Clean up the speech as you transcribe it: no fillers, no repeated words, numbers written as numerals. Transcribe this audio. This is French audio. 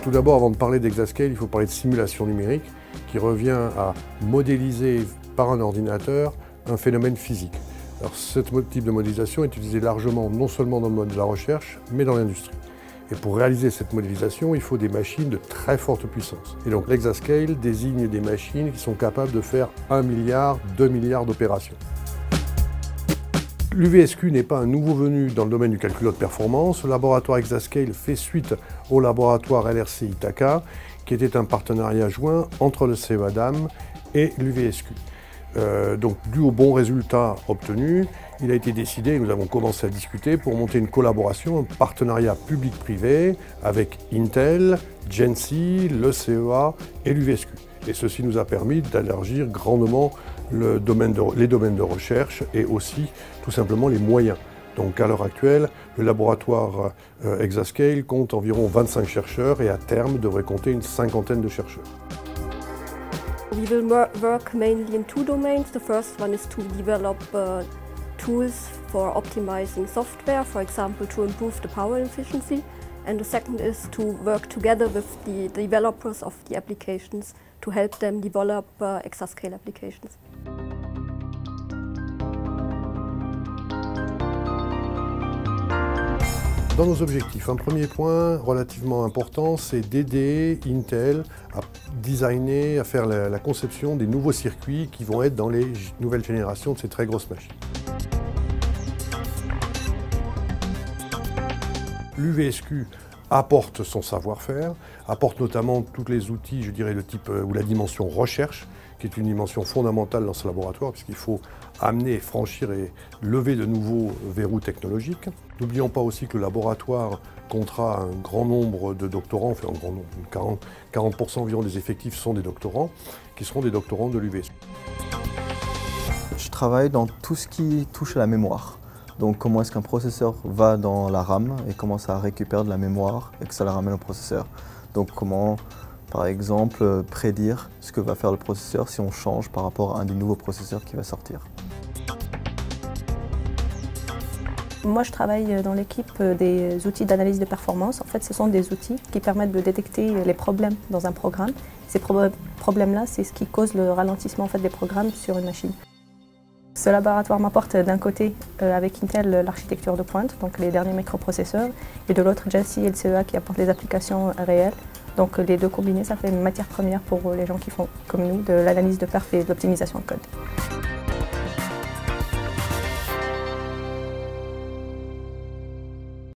Tout d'abord, avant de parler d'Exascale, il faut parler de simulation numérique qui revient à modéliser par un ordinateur un phénomène physique. Alors, ce type de modélisation est utilisé largement non seulement dans le monde de la recherche, mais dans l'industrie. Et pour réaliser cette modélisation, il faut des machines de très forte puissance. Et donc l'Exascale désigne des machines qui sont capables de faire 1 milliard, 2 milliards d'opérations. L'UVSQ n'est pas un nouveau venu dans le domaine du calcul haute performance. Le laboratoire Exascale fait suite au laboratoire LRC Ithaca, qui était un partenariat joint entre le CEA-DAM et l'UVSQ. Donc, dû aux bons résultats obtenus, il a été décidé, et nous avons commencé à discuter, pour monter une collaboration, un partenariat public-privé avec Intel, GENSI, le CEA et l'UVSQ. Et ceci nous a permis d'élargir grandement les domaines de recherche et aussi tout simplement les moyens. Donc à l'heure actuelle, le laboratoire Exascale compte environ 25 chercheurs et à terme devrait compter une cinquantaine de chercheurs. We will work mainly in two domains. The first one is to develop tools for optimizing software, for example, to improve the power efficiency. And the second is to work together with the developers of the applications to help them develop Exascale applications. Dans nos objectifs, un premier point relativement important, c'est d'aider Intel à designer, à faire la conception des nouveaux circuits qui vont être dans les nouvelles générations de ces très grosses machines. L'UVSQ apporte son savoir-faire, apporte notamment tous les outils, je dirais, de type ou la dimension recherche, qui est une dimension fondamentale dans ce laboratoire, puisqu'il faut amener, franchir et lever de nouveaux verrous technologiques. N'oublions pas aussi que le laboratoire comptera un grand nombre de doctorants, enfin un grand nombre, 40% environ des effectifs sont des doctorants, qui seront des doctorants de l'UVSQ. Je travaille dans tout ce qui touche à la mémoire. Donc comment est-ce qu'un processeur va dans la RAM et comment ça récupère de la mémoire et que ça la ramène au processeur. Donc comment, par exemple, prédire ce que va faire le processeur si on change par rapport à un des nouveaux processeurs qui va sortir. Moi, je travaille dans l'équipe des outils d'analyse de performance. En fait, ce sont des outils qui permettent de détecter les problèmes dans un programme. Ces problèmes-là, c'est ce qui cause le ralentissement en fait, des programmes sur une machine. Ce laboratoire m'apporte d'un côté, avec Intel, l'architecture de pointe, donc les derniers microprocesseurs, et de l'autre, GENSI et le CEA qui apportent les applications réelles. Donc les deux combinés, ça fait une matière première pour les gens qui font, comme nous, de l'analyse de perf et de l'optimisation de code.